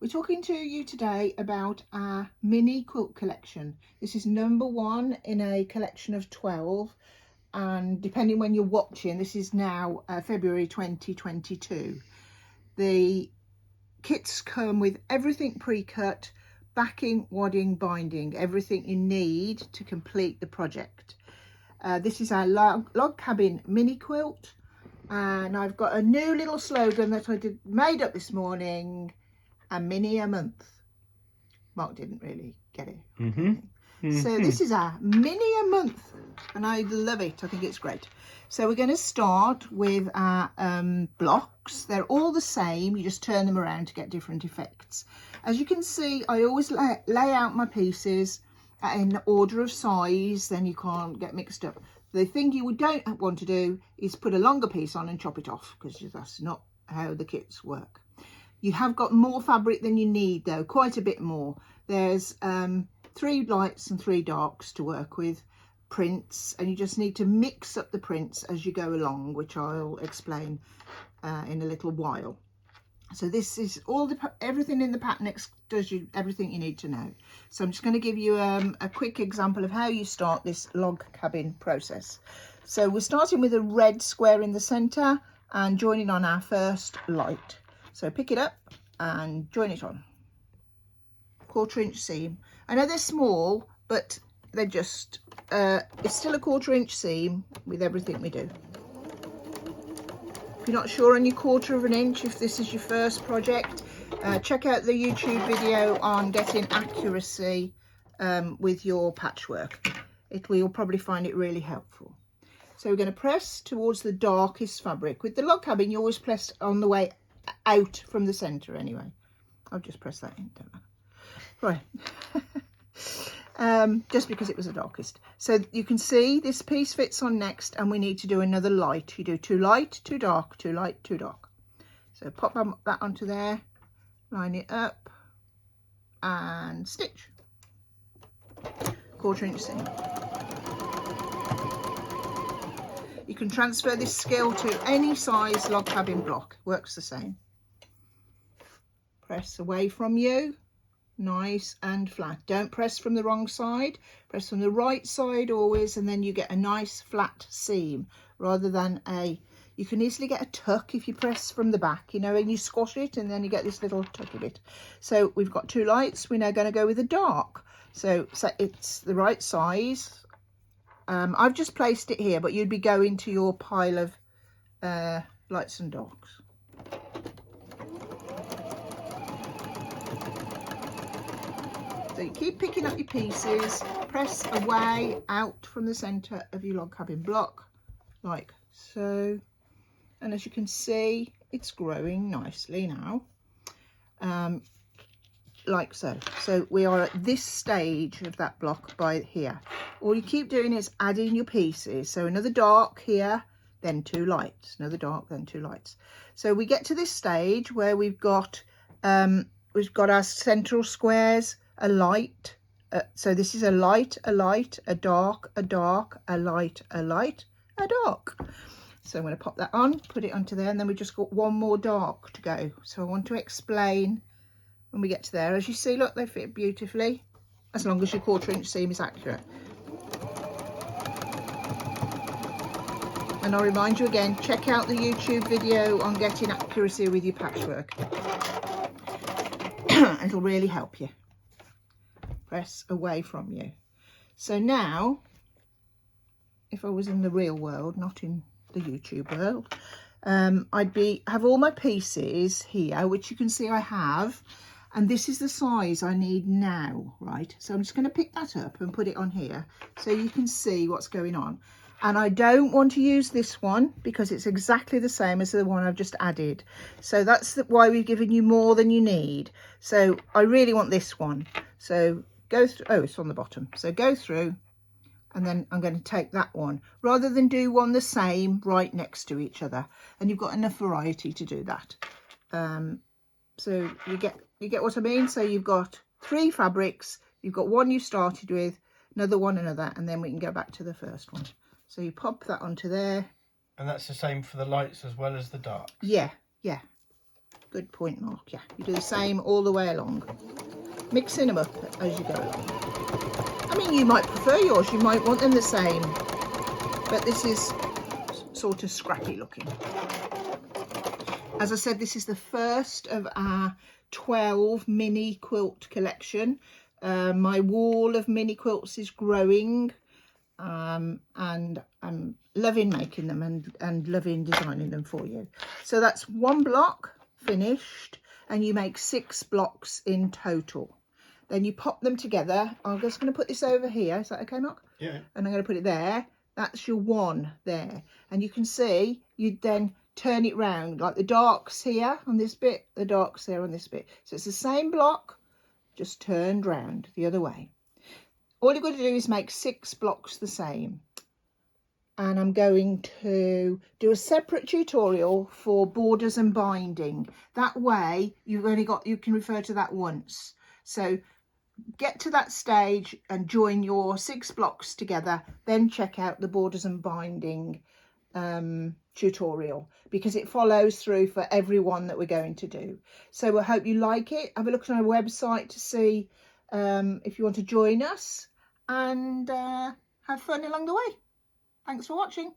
We're talking to you today about our mini quilt collection. This is number 1 in a collection of 12, and depending when you're watching, this is now February 2022. The kits come with everything pre-cut, backing, wadding, binding, everything you need to complete the project. This is our log cabin mini quilt, and I've got a new little slogan that I made up this morning: a mini a month. Mark didn't really get it. So this is our mini a month, and I love it. I think it's great. So we're going to start with our blocks. They're all the same, you just turn them around to get different effects. As you can see, I always lay out my pieces in order of size, then you can't get mixed up. The thing you don't want to do is put a longer piece on and chop it off, because that's not how the kits work. You have got more fabric than you need though, quite a bit more. There's 3 lights and 3 darks to work with, prints, and you just need to mix up the prints as you go along, which I'll explain in a little while. So this is all everything in the pattern does you everything you need to know. So I'm just going to give you a quick example of how you start this log cabin process. So we're starting with a red square in the center and joining on our first light. So pick it up and join it on. 1/4 inch seam. I know they're small, but they're just it's still a 1/4 inch seam with everything we do. If you're not sure on your 1/4 inch, if this is your first project, check out the YouTube video on getting accuracy with your patchwork. You'll probably find it really helpful. So we're going to press towards the darkest fabric. With the log cabin, you always press on the way out from the center anyway. I'll just press that in, don't I? Right. Just because it was the darkest. So you can see this piece fits on next, and we need to do another light. You do 2 light, 2 dark, 2 light, 2 dark. So pop that onto there, line it up and stitch. 1/4 inch seam. You can transfer this skill to any size log cabin block, works the same. Press away from you, nice and flat. Don't press from the wrong side, press from the right side always, and then you get a nice flat seam rather than you can easily get a tuck if you press from the back, you know, and you squash it and then you get this little tucky bit. So we've got 2 lights, we're now going to go with a dark. So it's the right size. I've just placed it here, but you'd be going to your pile of lights and darks. So you keep picking up your pieces, press away out from the centre of your log cabin block, like so. And as you can see, it's growing nicely now, like so. So we are at this stage of that block by here. All you keep doing is adding your pieces. So another dark here, then 2 lights, another dark, then 2 lights. So we get to this stage where we've got our central squares, a light. So this is a light, a light, a dark, a dark, a light, a light, a dark. So I'm going to pop that on, put it onto there, and then we've just got 1 more dark to go. So I want to explain when we get to there. As you see, look, they fit beautifully, as long as your 1/4 inch seam is accurate. And I'll remind you again, check out the YouTube video on getting accuracy with your patchwork. It'll really help you. Press away from you. So now, if I was in the real world, not in the YouTube world, I'd have all my pieces here, which you can see I have, and this is the size I need now, right? So I'm just going to pick that up and put it on here so you can see what's going on. And I don't want to use this one because it's exactly the same as the one I've just added. So that's why we've given you more than you need. So I really want this one. So go through, oh, it's on the bottom. So go through, and then I'm going to take that one rather than do one the same right next to each other. And you've got enough variety to do that. So you get what I mean? So you've got 3 fabrics, you've got one you started with, another one, another, and then we can go back to the first one. So you pop that onto there. And that's the same for the lights as well as the darks? Yeah, Good point, Mark. Yeah, you do the same all the way along, mixing them up as you go along. I mean, you might prefer yours, you might want them the same, but this is sort of scrappy looking. As I said, this is the first of our 12 mini quilt collection. My wall of mini quilts is growing, and I'm loving making them and loving designing them for you. So that's one block finished, and you make 6 blocks in total. Then you pop them together. I'm just going to put this over here. Is that okay, Mark? Yeah. And I'm going to put it there. That's your one there. And you can see you then turn it round, like the darks here on this bit, the darks there on this bit. So it's the same block, just turned round the other way. All you've got to do is make 6 blocks the same. And I'm going to do a separate tutorial for borders and binding. That way you can refer to that once. So get to that stage and join your 6 blocks together, then check out the borders and binding tutorial, because it follows through for everyone that we're going to do. So I hope you like it. Have a look on our website to see if you want to join us, and have fun along the way. Thanks for watching.